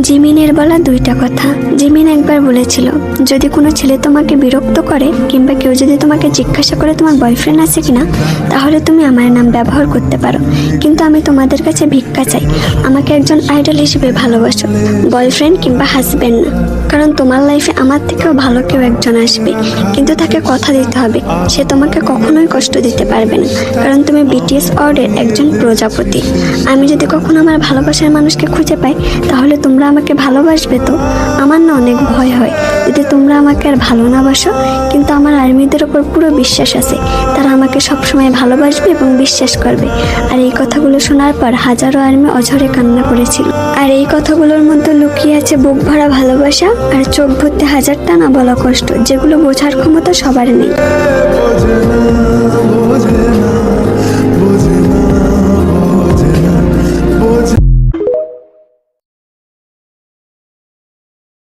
জিমিনের বলা দুইটা কথা। জিমিন একবার বলেছিল, যদি কোনো ছেলে তোমাকে বিরক্ত করে কিংবা কেউ যদি তোমাকে জিজ্ঞাসা করে তোমার বয়ফ্রেন্ড আছে কিনা, তাহলে তুমি আমার নাম ব্যবহার করতে পারো, কিন্তু আমি তোমাদের কাছে ভিক্ষা চাই, আমাকে একজন আইডল হিসেবে ভালোবাসো, বয়ফ্রেন্ড কিংবা হাজবেন্ড না। কারণ তোমার লাইফে আমার থেকেও ভালো কেউ একজন আসবে, কিন্তু তাকে কথা দিতে হবে সে তোমাকে কখনোই কষ্ট দিতে পারবে না, কারণ তুমি বিটিএস অর্ডের একজন প্রজাপতি। আমি যদি কখনো আমার ভালোবাসার মানুষকে খুঁজে পাই, তাহলে তোমরা আমাকে ভালোবাসবে তো? আমার না অনেক ভয় হয় যদি তোমরা আমাকে আর ভালো না বাসো, কিন্তু আমার আর্মিদের ওপর পুরো বিশ্বাস আছে, তারা আমাকে সবসময় ভালোবাসবে এবং বিশ্বাস করবে। আর এই কথাগুলো শোনার পর হাজারো আর্মি অঝরে কান্না করেছিল। আর এই কথাগুলোর মধ্যে লুকিয়ে আছে বুক ভরা ভালোবাসা আর চোখ ভর্তি হাজারটা না বলা কষ্ট, যেগুলো বোঝার ক্ষমতা সবার নেই।